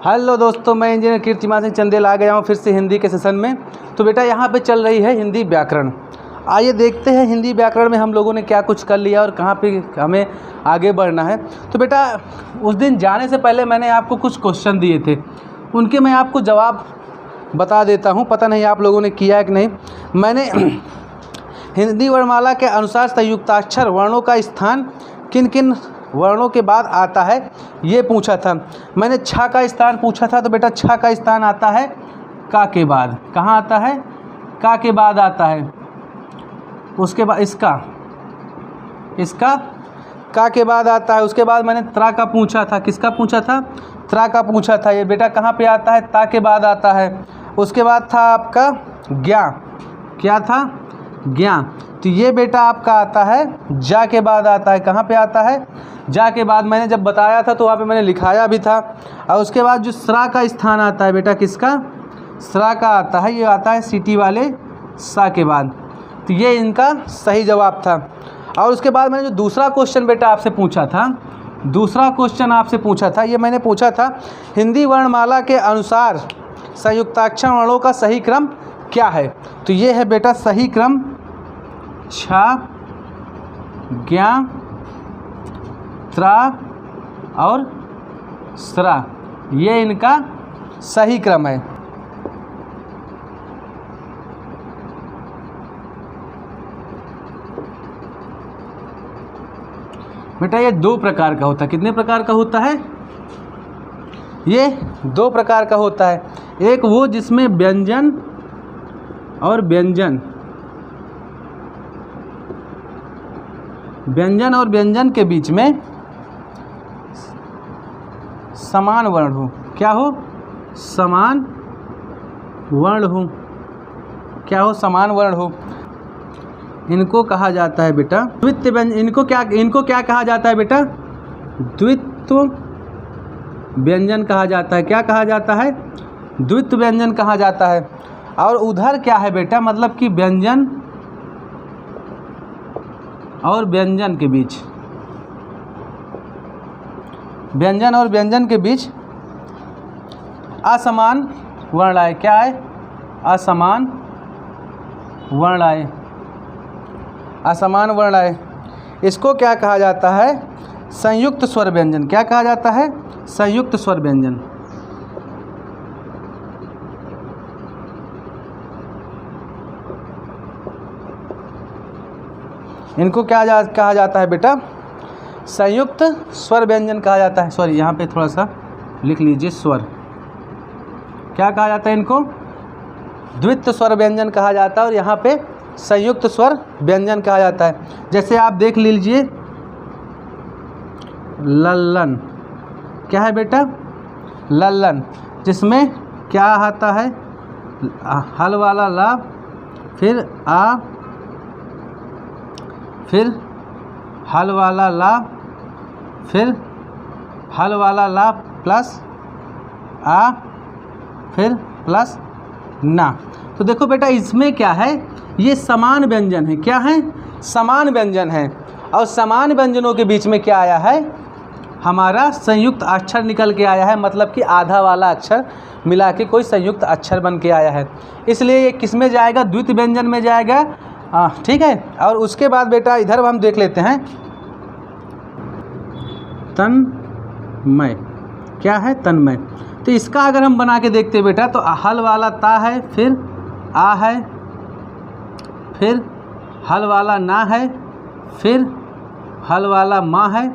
Hello दोस्तों, मैं engineer कीर्तिमान सिंह चंदेल आ गया हूँ फिर से हिंदी के सेशन में। तो बेटा यहाँ पे चल रही है हिंदी व्याकरण। आइए देखते हैं हिंदी व्याकरण में हम लोगों ने क्या कुछ कर लिया और कहाँ पे हमें आगे बढ़ना है। तो बेटा उस दिन जाने से पहले मैंने आपको कुछ क्वेश्चन दिए थे, उनके मैं आपको जवाब बता देता हूँ। पता नहीं आप लोगों ने किया है कि नहीं। मैंने हिंदी वर्णमाला के अनुसार संयुक्ताक्षर वर्णों का स्थान किन किन वर्णों के बाद आता है ये पूछा था। मैंने छ का स्थान पूछा था, तो बेटा छ का स्थान आता है का के बाद। कहाँ आता है? का के बाद आता है। उसके बाद इसका का के बाद आता है। उसके बाद मैंने त्रा का पूछा था। किसका पूछा था? त्रा का पूछा था। ये बेटा कहाँ पे आता है? ता के बाद आता है। उसके बाद था आपका ज्ञा। क्या था? ज्ञा। तो ये बेटा आपका आता है जा के बाद आता है। कहाँ पे आता है? जा के बाद। मैंने जब बताया था तो वहाँ पे मैंने लिखाया भी था। और उसके बाद जो स्रा का स्थान आता है बेटा, किसका? स्रा का आता है। ये आता है सीटी वाले सा के बाद। तो ये इनका सही जवाब था। और उसके बाद मैंने जो दूसरा क्वेश्चन बेटा आपसे पूछा था, ये मैंने पूछा था हिंदी वर्णमाला के अनुसार संयुक्ताक्षर वर्णों का सही क्रम क्या है। तो ये है बेटा सही क्रम छ, ज्ञा, त्रा और स्रा। ये इनका सही क्रम है। बेटा ये दो प्रकार का होता है। कितने प्रकार का होता है? ये दो प्रकार का होता है। एक वो जिसमें व्यंजन और व्यंजन के बीच में समान वर्ण हो। क्या हो? समान वर्ण हो। क्या हो? समान वर्ण हो। इनको कहा जाता है बेटा द्वित्व व्यंजन। इनको क्या कहा जाता है बेटा? द्वित्व व्यंजन कहा जाता है। क्या कहा जाता है? द्वित्व व्यंजन कहा जाता है। और उधर क्या है बेटा? मतलब कि व्यंजन और व्यंजन के बीच असमान वर्ण आए। क्या है? असमान वर्ण आए। इसको क्या कहा जाता है? संयुक्त स्वर व्यंजन। क्या कहा जाता है? संयुक्त स्वर व्यंजन। इनको क्या कहा जाता है बेटा? संयुक्त स्वर व्यंजन कहा जाता है। सॉरी, यहाँ पे थोड़ा सा लिख लीजिए स्वर। क्या कहा जाता है इनको? द्वित्व स्वर व्यंजन कहा जाता है और यहाँ पे संयुक्त स्वर व्यंजन कहा जाता है। जैसे आप देख लीजिए लल्लन। क्या है बेटा? लल्लन, जिसमें क्या आता है? हल वाला ला, फिर आ, फिर हल वाला ला, फिर हल वाला ला प्लस आ, फिर प्लस ना। तो देखो बेटा इसमें क्या है? ये समान व्यंजन है। क्या है? समान व्यंजन है। और समान व्यंजनों के बीच में क्या आया है? हमारा संयुक्त अक्षर निकल के आया है। मतलब कि आधा वाला अक्षर मिला के कोई संयुक्त अक्षर बन के आया है। इसलिए ये किस में जाएगा? द्वित्व व्यंजन में जाएगा। ठीक है। और उसके बाद बेटा इधर हम देख लेते हैं तन्मय। क्या है? तन्मय। तो इसका अगर हम बना के देखते हैं बेटा, तो हल वाला ता है, फिर आ है, फिर हल वाला ना है, फिर हल वाला माँ है,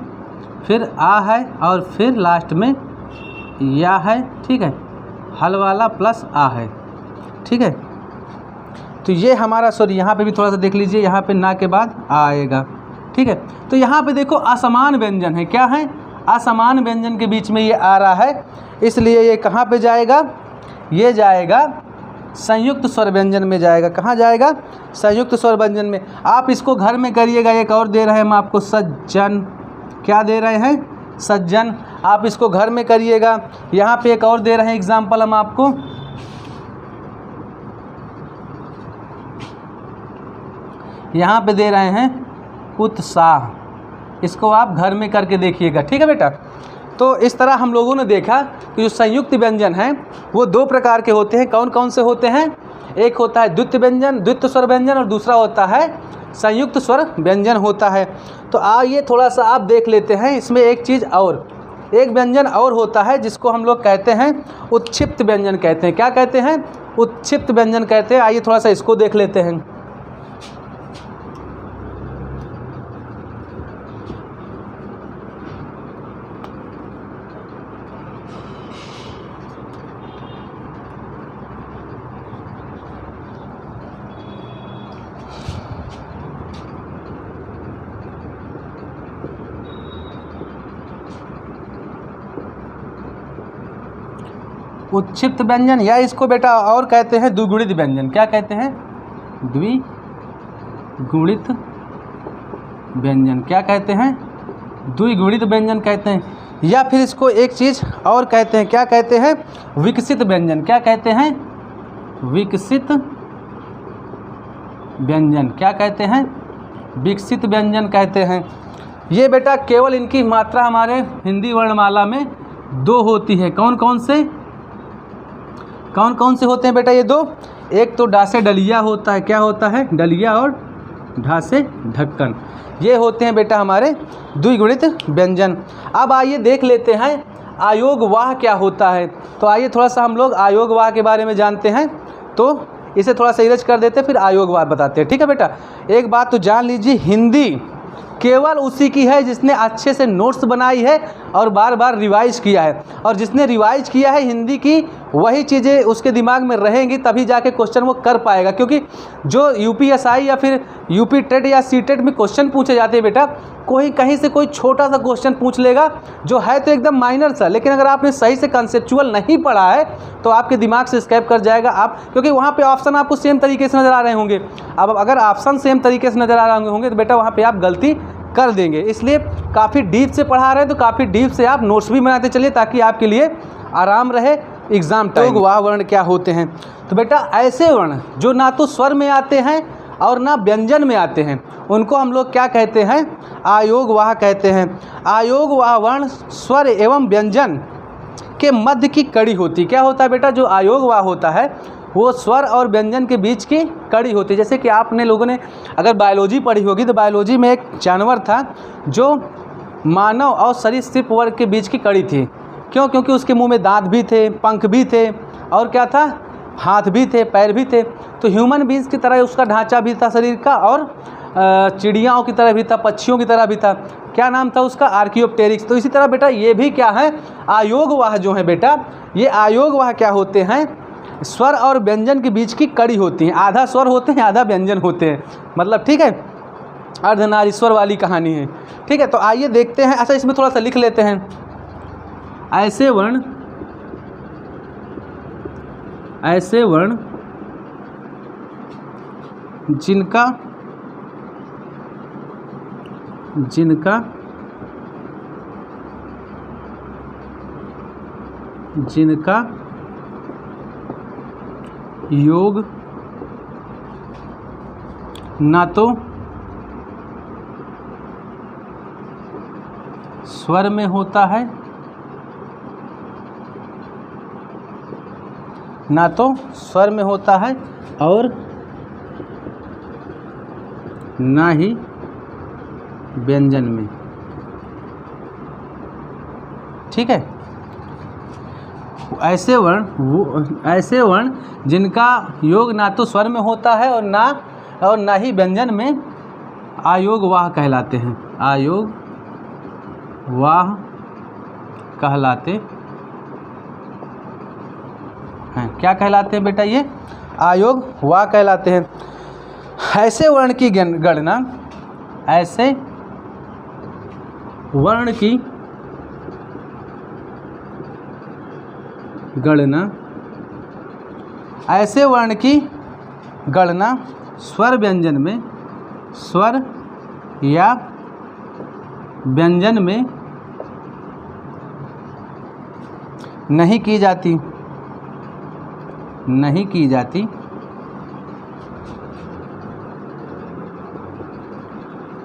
फिर आ है और फिर लास्ट में या है। ठीक है। हल वाला प्लस आ है। ठीक है। तो ये हमारा सॉरी यहाँ पे भी थोड़ा सा देख लीजिए, यहाँ पे ना के बाद आ आएगा। ठीक है। तो यहाँ पे देखो असमान व्यंजन है। क्या है? असमान व्यंजन के बीच में ये आ रहा है, इसलिए ये कहाँ पे जाएगा? ये जाएगा संयुक्त स्वर व्यंजन में जाएगा। कहाँ जाएगा? संयुक्त स्वर व्यंजन में। आप इसको घर में करिएगा। एक और दे रहे हैं हम आपको, सज्जन। क्या दे रहे हैं? सज्जन। आप इसको घर में करिएगा। यहाँ पे एक और दे रहे हैं एग्जाम्पल हम आपको, यहाँ पे दे रहे हैं उत्साह। इसको आप घर में करके देखिएगा। ठीक है बेटा। तो इस तरह हम लोगों ने देखा कि जो संयुक्त व्यंजन हैं वो दो प्रकार के होते हैं। कौन कौन से होते हैं? एक होता है द्वित्व व्यंजन, द्वित्व स्वर व्यंजन, और दूसरा होता है संयुक्त स्वर व्यंजन होता है। तो आइए थोड़ा सा आप देख लेते हैं इसमें एक चीज़ और, एक व्यंजन और होता है जिसको हम लोग कहते हैं उत्क्षिप्त व्यंजन कहते हैं। क्या कहते हैं? उत्क्षिप्त व्यंजन कहते हैं। आइए थोड़ा सा इसको देख लेते हैं। उत्क्षिप्त व्यंजन या इसको बेटा और कहते हैं द्विगुणित व्यंजन। क्या कहते हैं? द्विगुणित व्यंजन। क्या कहते हैं? द्विगुणित व्यंजन कहते हैं। या फिर इसको एक चीज़ और कहते हैं, क्या कहते हैं? विकसित व्यंजन। क्या कहते हैं? विकसित व्यंजन। क्या कहते हैं? विकसित व्यंजन कहते हैं। ये बेटा केवल इनकी मात्रा हमारे हिंदी वर्णमाला में दो होती है। कौन कौन से? कौन कौन से होते हैं बेटा ये दो? एक तो डा से डलिया होता है। क्या होता है? डलिया, और ढा से ढक्कन। ये होते हैं बेटा हमारे द्विगुणित व्यंजन। अब आइए देख लेते हैं आयोग वाह क्या होता है। तो आइए थोड़ा सा हम लोग आयोग वाह के बारे में जानते हैं। तो इसे थोड़ा सा इरेज कर देते हैं, फिर आयोग वाह बताते हैं। ठीक है बेटा, एक बात तो जान लीजिए, हिंदी केवल उसी की है जिसने अच्छे से नोट्स बनाई है और बार बार रिवाइज किया है। और जिसने रिवाइज किया है हिंदी की, वही चीज़ें उसके दिमाग में रहेंगी, तभी जाके क्वेश्चन वो कर पाएगा। क्योंकि जो यूपीएसआई या फिर यूपी टेट या सीटेट में क्वेश्चन पूछे जाते हैं बेटा, कोई कहीं से कोई छोटा सा क्वेश्चन पूछ लेगा जो है तो एकदम माइनर सा, लेकिन अगर आपने सही से कंसेप्चुअल नहीं पढ़ा है तो आपके दिमाग से स्कैप कर जाएगा आप। क्योंकि वहाँ पे ऑप्शन आपको सेम तरीके से नज़र आ रहे होंगे। अब अगर ऑप्शन सेम तरीके से नज़र आ रहे होंगे तो बेटा वहाँ पे आप गलती कर देंगे। इसलिए काफ़ी डीप से पढ़ा रहे हैं तो काफ़ी डीप से आप नोट्स भी बनाते चलिए, ताकि आपके लिए आराम रहे एग्जाम टाइम। वाह वर्ण क्या होते हैं? तो बेटा ऐसे वर्ण जो ना तो स्वर में आते हैं और ना व्यंजन में आते हैं, उनको हम लोग क्या कहते हैं? आयोग वाह कहते हैं। आयोग वाह वर्ण स्वर एवं व्यंजन के मध्य की कड़ी होती। क्या होता है बेटा? जो आयोग वाह होता है वो स्वर और व्यंजन के बीच की कड़ी होती है। जैसे कि आपने लोगों ने अगर बायोलॉजी पढ़ी होगी तो बायोलॉजी में एक जानवर था जो मानव और सरीसृप वर्ग के बीच की कड़ी थी। क्यों? क्योंकि उसके मुंह में दांत भी थे, पंख भी थे, और क्या था? हाथ भी थे, पैर भी थे। तो ह्यूमन बींग्स की तरह उसका ढांचा भी था शरीर का, और चिड़ियाओं की तरह भी था, पक्षियों की तरह भी था। क्या नाम था उसका? आर्कियोप्टेरिक्स। तो इसी तरह बेटा ये भी क्या है? आयोग वाह जो है बेटा, ये आयोग वाह क्या होते हैं? स्वर और व्यंजन के बीच की कड़ी होती हैं। आधा स्वर होते हैं, आधा व्यंजन होते हैं। मतलब ठीक है, अर्धनारीश्वर वाली कहानी है। ठीक है, तो आइए देखते हैं। अच्छा, इसमें थोड़ा सा लिख लेते हैं। ऐसे वर्ण जिनका योग ना तो स्वर में होता है ना तो स्वर में होता है और ना ही व्यंजन में। ठीक है, ऐसे वर्ण जिनका योग ना तो स्वर में होता है और ना ही व्यंजन में, आयोग वाह कहलाते हैं। आयोग वाह कहलाते हैं। क्या कहलाते हैं बेटा? ये आयोग वाह कहलाते हैं। ऐसे वर्ण की गणना ऐसे वर्ण की गणना स्वर व्यंजन में, स्वर या व्यंजन में नहीं की जाती।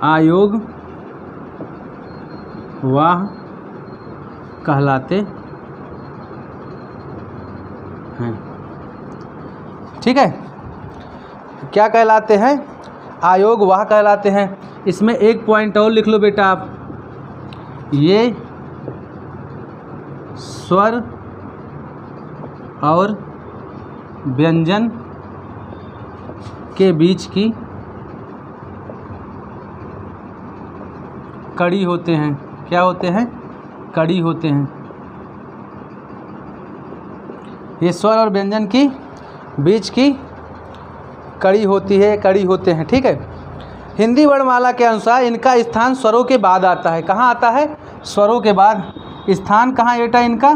आयोग वाह कहलाते हैं। ठीक है, क्या कहलाते हैं? आयोग वाह कहलाते हैं। इसमें एक पॉइंट और लिख लो बेटा आप, ये स्वर और व्यंजन के बीच की कड़ी होते हैं। क्या होते हैं? कड़ी होते हैं। ये स्वर और व्यंजन की बीच की कड़ी होती है, कड़ी होते हैं। ठीक है, हिंदी वर्णमाला के अनुसार इनका स्थान स्वरों के बाद आता है। कहाँ आता है? स्वरों के बाद। स्थान कहाँ बेटा इनका?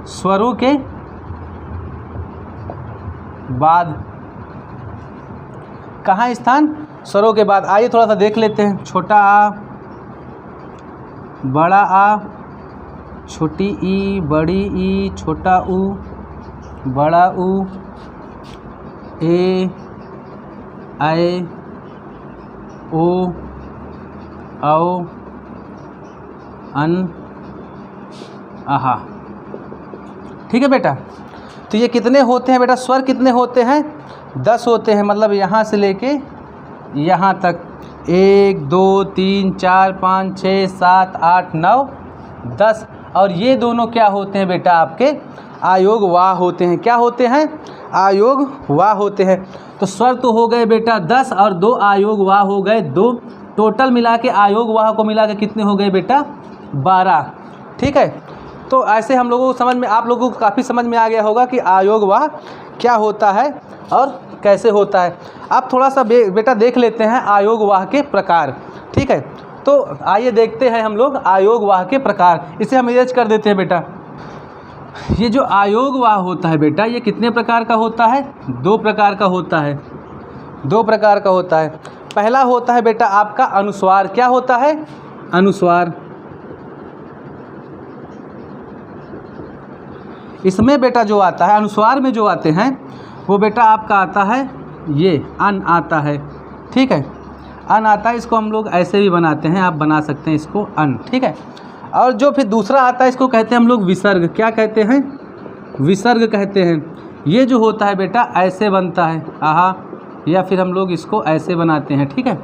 स्वरों के बाद। कहाँ स्थान? स्वरों के बाद। आइए थोड़ा सा देख लेते हैं। छोटा आ, बड़ा आ, छोटी ई, बड़ी ई, छोटा ऊ, बड़ा ऊ, ए, ऐ, ओ, औ, अन, आहा। ठीक है बेटा, तो ये कितने होते हैं बेटा? स्वर कितने होते हैं? 10 होते हैं। मतलब यहाँ से लेके यहाँ तक 1 2 3 4 5 6 7 8 9 10। और ये दोनों क्या होते हैं बेटा? आपके आयोग वाह होते हैं। क्या होते हैं? आयोग वाह होते हैं। तो स्वर तो हो गए बेटा 10 और 2 आयोग वाह हो गए 2। टोटल मिला के आयोग वाह को मिला के कितने हो गए बेटा? 12। ठीक है, तो ऐसे हम लोगों को समझ में, आप लोगों को काफ़ी समझ में आ गया होगा कि आयोग वाह क्या होता है और कैसे होता है। अब थोड़ा सा बेटा देख लेते हैं आयोग वाह के प्रकार। ठीक है, तो आइए देखते हैं हम लोग आयोग वाह के प्रकार। इसे हम इरेज कर देते हैं बेटा। ये जो आयोग वाह होता है बेटा, ये कितने प्रकार का होता है? 2 प्रकार का होता है। 2 प्रकार का होता है। पहला होता है बेटा आपका अनुस्वार। क्या होता है? अनुस्वार। इसमें बेटा जो आता है, अनुस्वार में जो आते हैं वो बेटा आपका आता है ये अन आता है। ठीक है, अन आता है। इसको हम लोग ऐसे भी बनाते हैं, आप बना सकते हैं इसको अन। ठीक है, और जो फिर दूसरा आता है इसको कहते हैं हम लोग विसर्ग। क्या कहते हैं? विसर्ग कहते हैं। ये जो होता है बेटा ऐसे बनता है, आहा, या फिर हम लोग इसको ऐसे बनाते हैं। ठीक है,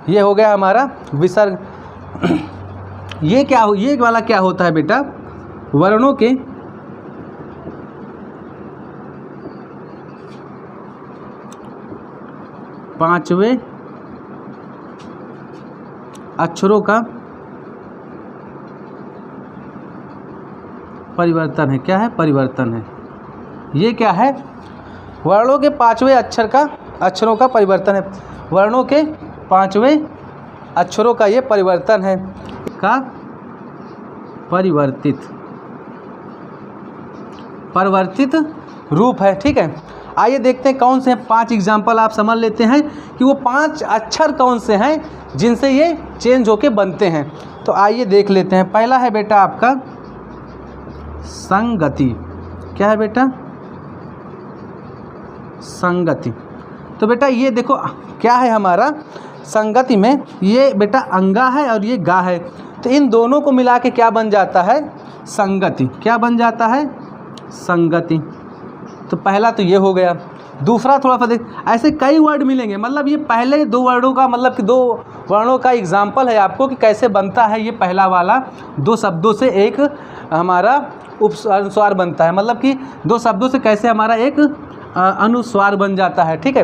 ये हो गया हमारा विसर्ग। ये वाला क्या होता है बेटा? वर्णों के पांचवें अक्षरों का परिवर्तन है। क्या है? परिवर्तन है। ये क्या है? वर्णों के 5वें अक्षरों का परिवर्तन है। वर्णों के 5वें अक्षरों का ये परिवर्तन है, का परिवर्तित रूप है। ठीक है, आइए देखते हैं कौन से 5 एग्जाम्पल आप समझ लेते हैं कि वो 5 अक्षर कौन से हैं जिनसे ये चेंज होके बनते हैं। तो आइए देख लेते हैं। पहला है बेटा आपका संगति। क्या है बेटा? संगति। तो बेटा ये देखो क्या है हमारा संगति में, ये बेटा अंगा है और ये गा है, तो इन दोनों को मिला के क्या बन जाता है? संगति। क्या बन जाता है? संगति। तो पहला तो ये हो गया। दूसरा थोड़ा सा देख, ऐसे कई वर्ड मिलेंगे। मतलब ये पहले 2 वर्डों का, मतलब कि 2 वर्णों का एग्जाम्पल है आपको कि कैसे बनता है। ये पहला वाला 2 शब्दों से एक हमारा अनुस्वार बनता है। मतलब कि 2 शब्दों से कैसे हमारा एक अनुस्वार बन जाता है। ठीक है,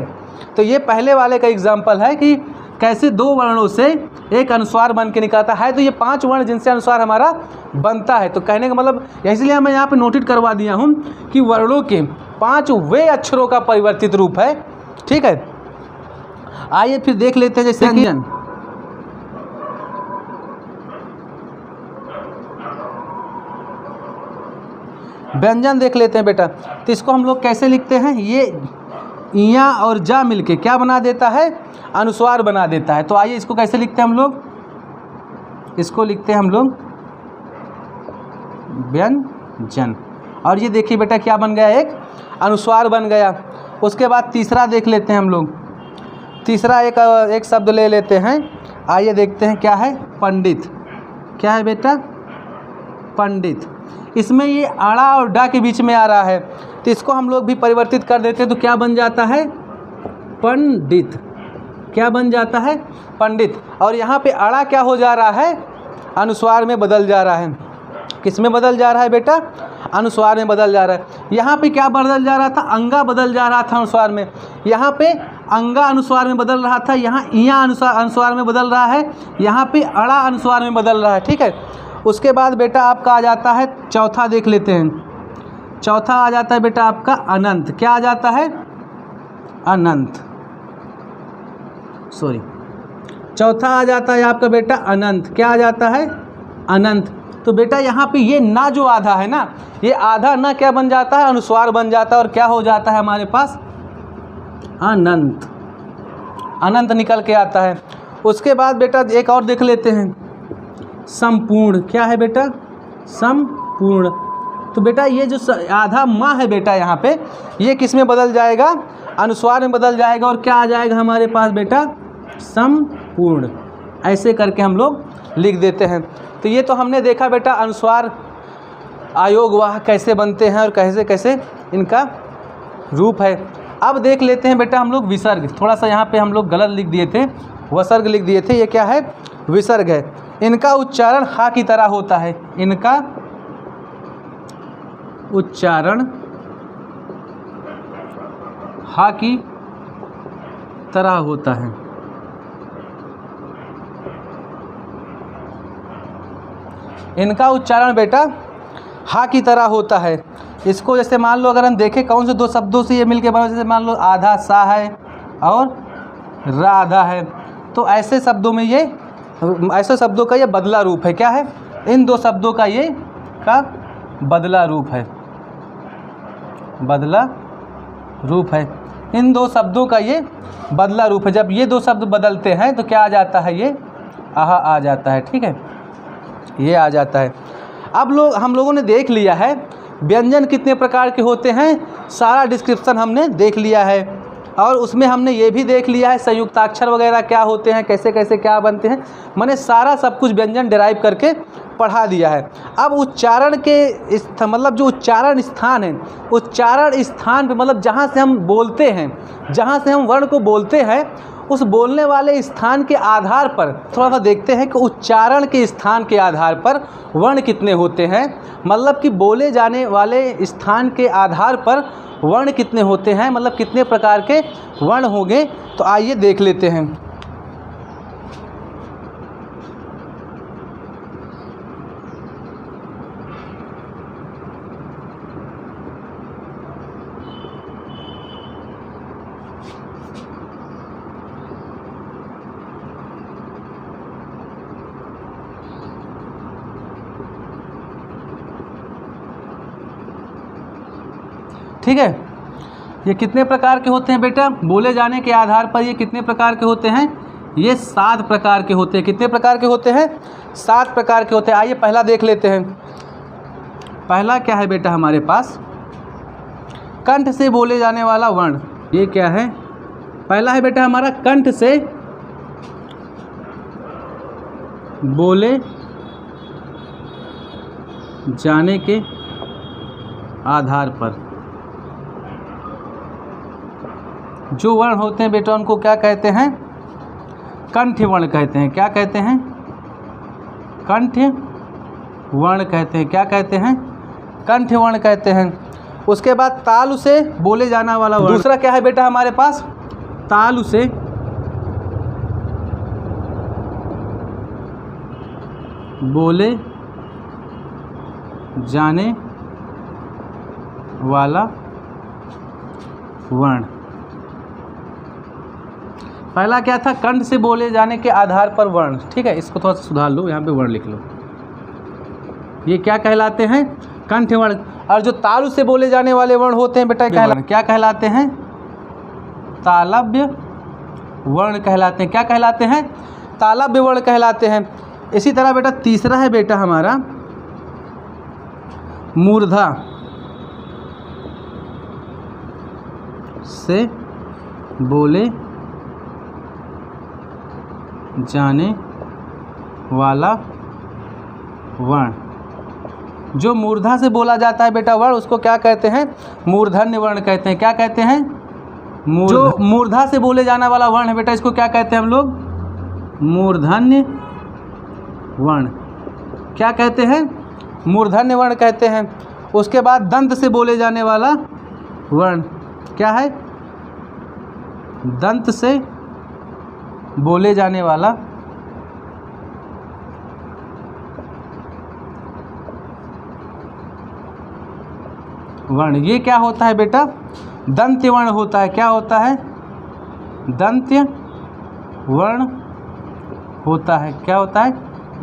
तो ये पहले वाले का एग्जाम्पल है कि कैसे 2 वर्णों से एक अनुस्वार बन के निकलता है। तो ये 5 वर्ण जिनसे अनुस्वार हमारा बनता है। तो कहने का मतलब, इसलिए मैं यहाँ पे नोटेट करवा दिया हूँ कि वर्णों के 5 वे अक्षरों का परिवर्तित रूप है। ठीक है, आइए फिर देख लेते हैं जैसे व्यंजन। व्यंजन देख लेते हैं बेटा। तो इसको हम लोग कैसे लिखते हैं? ये इया और जा मिलके क्या बना देता है? अनुस्वार बना देता है। तो आइए इसको कैसे लिखते हैं हम लोग? इसको लिखते हैं हम लोग व्यंजन। और ये देखिए बेटा क्या बन गया? एक अनुस्वार बन गया। उसके बाद तीसरा देख लेते हैं हम लोग। तीसरा एक शब्द ले लेते हैं। आइए देखते हैं क्या है? पंडित। क्या है बेटा? पंडित। इसमें ये अड़ा और डा के बीच में आ रहा है, तो इसको हम लोग भी परिवर्तित कर देते हैं, तो क्या बन जाता है? पंडित। क्या बन जाता है? पंडित। और यहाँ पे अड़ा क्या हो जा रहा है? अनुस्वार में बदल जा रहा है। किस में बदल जा रहा है बेटा? अनुस्वार में बदल जा रहा है। यहाँ पे क्या बदल जा रहा था? अंगा बदल जा रहा था अनुस्वार में। यहाँ पे अंगा अनुस्वार में बदल रहा था, यहाँ इया अनुस्वार में बदल रहा है, यहाँ पे अड़ा अनुस्वार में बदल रहा है। ठीक है। उसके बाद बेटा आपका आ जाता है चौथा, देख लेते हैं। चौथा आ जाता है बेटा आपका अनंत। क्या आ जाता है? अनंत। सॉरी, चौथा आ जाता है आपका बेटा अनंत। क्या आ जाता है? अनंत। तो बेटा यहाँ पे ये ना जो आधा है ना, ये आधा ना क्या बन जाता है? अनुस्वार बन जाता है, और क्या हो जाता है हमारे पास? अनंत। अनंत निकल के आता है। उसके बाद बेटा एक और देख लेते हैं, संपूर्ण। क्या है बेटा? संपूर्ण। तो बेटा ये जो आधा माँ है बेटा यहाँ पे, ये किस में बदल जाएगा? अनुस्वार में बदल जाएगा, और क्या आ जाएगा हमारे पास बेटा? संपूर्ण। ऐसे करके हम लोग लिख देते हैं। तो ये तो हमने देखा बेटा अनुस्वार आयोग वाह कैसे बनते हैं और कैसे कैसे इनका रूप है। अब देख लेते हैं बेटा हम लोग विसर्ग। थोड़ा सा यहाँ पे हम लोग गलत लिख दिए थे, वसर्ग लिख दिए थे, ये क्या है? विसर्ग है। इनका उच्चारण हा की तरह होता है। इनका उच्चारण हा की तरह होता है। इनका उच्चारण बेटा हा की तरह होता है। इसको जैसे मान लो अगर हम देखें कौन से दो शब्दों से ये मिलके बना, जैसे मान लो आधा सा है और राधा है, तो ऐसे शब्दों में ये, ऐसे शब्दों का ये बदला रूप है। क्या है? इन दो शब्दों का ये का बदला रूप है। बदला रूप है। इन दो शब्दों का ये बदला रूप है। जब ये दो शब्द बदलते हैं तो क्या आ जाता है? ये आहा आ जाता है। ठीक है, ये आ जाता है। अब हम लोगों ने देख लिया है व्यंजन कितने प्रकार के होते हैं, सारा डिस्क्रिप्शन हमने देख लिया है, और उसमें हमने ये भी देख लिया है संयुक्ताक्षर वगैरह क्या होते हैं, कैसे कैसे क्या बनते हैं। मैंने सारा सब कुछ व्यंजन डिराइव करके पढ़ा दिया है। अब उच्चारण के मतलब जो उच्चारण स्थान है, उच्चारण स्थान पे मतलब जहाँ से हम बोलते हैं, जहाँ से हम वर्ण को बोलते हैं, उस बोलने वाले स्थान के आधार पर थोड़ा सा देखते हैं कि उच्चारण के स्थान के आधार पर वर्ण कितने होते हैं। मतलब कि बोले जाने वाले स्थान के आधार पर वर्ण कितने होते हैं, मतलब कितने प्रकार के वर्ण होंगे। तो आइए देख लेते हैं। ठीक है, ये कितने प्रकार के होते हैं बेटा? बोले जाने के आधार पर ये कितने प्रकार के होते हैं? ये 7 प्रकार के होते हैं। कितने प्रकार के होते हैं? 7 प्रकार के होते हैं। आइए पहला देख लेते हैं। पहला क्या है बेटा हमारे पास? कंठ से बोले जाने वाला वर्ण। ये क्या है? पहला है बेटा हमारा कंठ से बोले जाने के आधार पर जो वर्ण होते हैं बेटा उनको क्या कहते हैं? कंठ वर्ण कहते हैं। क्या कहते हैं? कंठ वर्ण कहते हैं। क्या कहते हैं? कंठ वर्ण कहते हैं। उसके बाद तालु से बोले जाना वाला वर्ण। दूसरा क्या है बेटा हमारे पास? तालु से बोले जाने वाला वर्ण। पहला क्या था? कंठ से बोले जाने के आधार पर वर्ण। ठीक है, इसको थोड़ा सा सुधार लो, यहाँ पे वर्ण लिख लो। ये क्या कहलाते हैं? कंठ वर्ण। और जो तालु से बोले जाने वाले वर्ण होते हैं बेटा क्या कहलाते हैं? तालव्य वर्ण कहलाते हैं। क्या कहलाते हैं? तालव्य वर्ण कहलाते हैं। इसी तरह बेटा तीसरा है बेटा हमारा मूर्धा से बोले जाने वाला वर्ण। जो मूर्धा से बोला जाता है बेटा वर्ण, उसको क्या कहते हैं? मूर्धन्य वर्ण कहते हैं। क्या कहते हैं? जो मूर्धा से बोले जाने वाला वर्ण है बेटा, इसको क्या कहते हैं हम लोग? मूर्धन्य वर्ण। क्या कहते हैं? मूर्धन्य वर्ण कहते हैं। उसके बाद दंत से बोले जाने वाला वर्ण क्या है? दंत से बोले जाने वाला वर्ण, ये क्या होता है बेटा? दंत्य वर्ण होता है। क्या होता है? दंत्य वर्ण होता है। क्या होता है?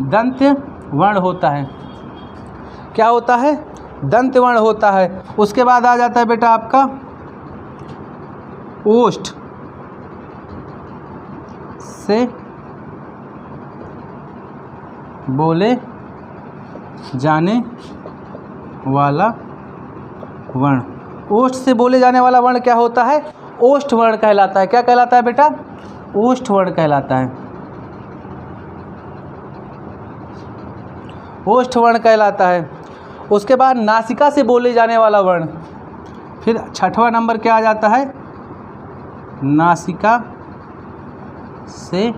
दंत्य वर्ण होता है। क्या होता है? दंत्य वर्ण होता है। उसके बाद आ जाता है बेटा आपका ओष्ठ से बोले जाने वाला वर्ण। ओष्ठ से बोले जाने वाला वर्ण क्या होता है? ओष्ठ वर्ण कहलाता है। क्या कहलाता है बेटा? ओष्ठ वर्ण कहलाता है। ओष्ठ वर्ण कहलाता है। उसके बाद नासिका से बोले जाने वाला वर्ण, फिर छठवां नंबर क्या आ जाता है? नासिका से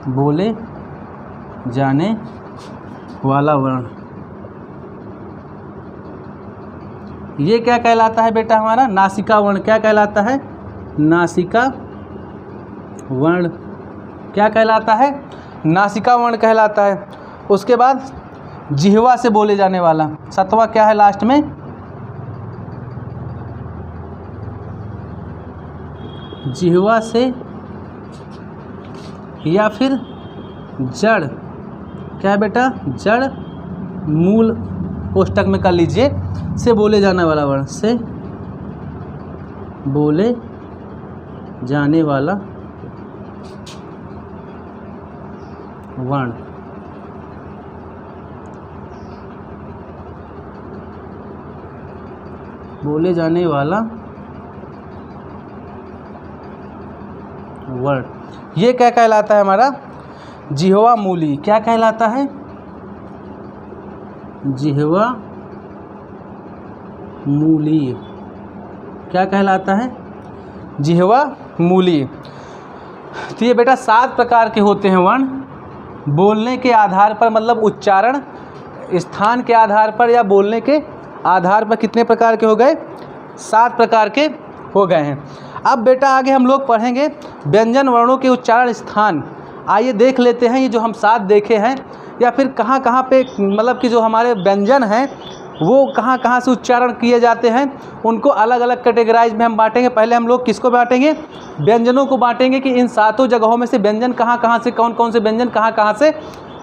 बोले जाने वाला वर्ण, ये क्या कहलाता है बेटा? हमारा नासिका वर्ण। क्या कहलाता है? नासिका वर्ण। क्या कहलाता है? नासिका वर्ण कहलाता है। उसके बाद जिह्वा से बोले जाने वाला, सातवां क्या है लास्ट में? जिह्वा से या फिर जड़, क्या है बेटा? जड़ मूल कोष्टक में कर लीजिए, से बोले जाने वाला वर्ण, से बोले जाने वाला वर्ण। बोले जाने वाला वर्ण, ये क्या कहलाता है हमारा? जिह्वा मूली। क्या कहलाता है? जिह्वा मूली। क्या कहलाता है? जिह्वा मूली। तो ये बेटा 7 प्रकार के होते हैं वर्ण। बोलने के आधार पर, मतलब उच्चारण स्थान के आधार पर या बोलने के आधार पर कितने प्रकार के हो गए? 7 प्रकार के हो गए हैं। अब बेटा आगे हम लोग पढ़ेंगे व्यंजन वर्णों के उच्चारण स्थान। आइए देख लेते हैं ये जो हम 7 देखे हैं, या फिर कहाँ कहाँ पे, मतलब कि जो हमारे व्यंजन हैं वो कहाँ कहाँ से उच्चारण किए जाते हैं, उनको अलग अलग कैटेगराइज में हम बांटेंगे। पहले हम लोग किसको बांटेंगे? व्यंजनों को बांटेंगे कि इन 7 जगहों में से व्यंजन कहाँ कहाँ से, कौन कौन से व्यंजन कहाँ कहाँ से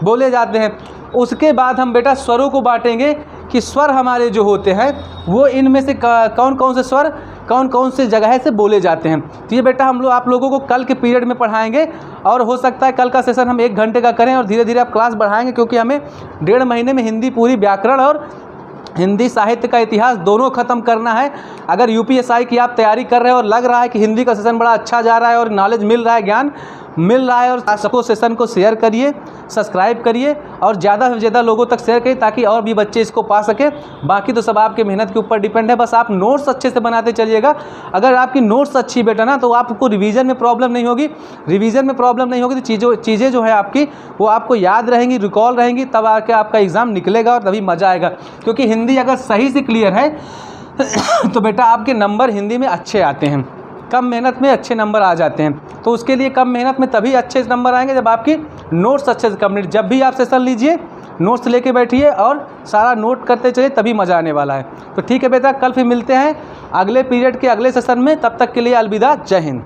बोले जाते हैं। उसके बाद हम बेटा स्वरों को बांटेंगे कि स्वर हमारे जो होते हैं वो इनमें से कौन कौन से स्वर कौन कौन से जगह से बोले जाते हैं। तो ये बेटा हम लोग आप लोगों को कल के पीरियड में पढ़ाएंगे, और हो सकता है कल का सेशन हम 1 घंटे का करें और धीरे धीरे आप क्लास बढ़ाएंगे, क्योंकि हमें 1.5 महीने में हिंदी पूरी व्याकरण और हिंदी साहित्य का इतिहास दोनों ख़त्म करना है। अगर यूपीएसआई की आप तैयारी कर रहे हो और लग रहा है कि हिंदी का सेशन बड़ा अच्छा जा रहा है और नॉलेज मिल रहा है, ज्ञान मिल रहा है, और सबको सेशन को शेयर करिए, सब्सक्राइब करिए और ज़्यादा से ज़्यादा लोगों तक शेयर करिए ताकि और भी बच्चे इसको पा सके। बाकी तो सब आपके मेहनत के ऊपर डिपेंड है, बस आप नोट्स अच्छे से बनाते चलिएगा। अगर आपकी नोट्स अच्छी बेटा ना, तो आपको रिवीजन में प्रॉब्लम नहीं होगी। रिवीजन में प्रॉब्लम नहीं होगी तो चीज़ें जो है आपकी वो आपको याद रहेंगी, रिकॉल रहेंगी, तब आके आपका एग्ज़ाम निकलेगा और तभी मज़ा आएगा। क्योंकि हिंदी अगर सही से क्लियर है तो बेटा आपके नंबर हिंदी में अच्छे आते हैं, कम मेहनत में अच्छे नंबर आ जाते हैं। तो उसके लिए कम मेहनत में तभी अच्छे नंबर आएंगे जब आपकी नोट्स अच्छे से कंप्लीट। जब भी आप सेशन लीजिए नोट्स लेके बैठिए और सारा नोट करते चलिए, तभी मज़ा आने वाला है। तो ठीक है बेटा, कल फिर मिलते हैं अगले पीरियड के अगले सेशन में। तब तक के लिए अलविदा, जय हिंद।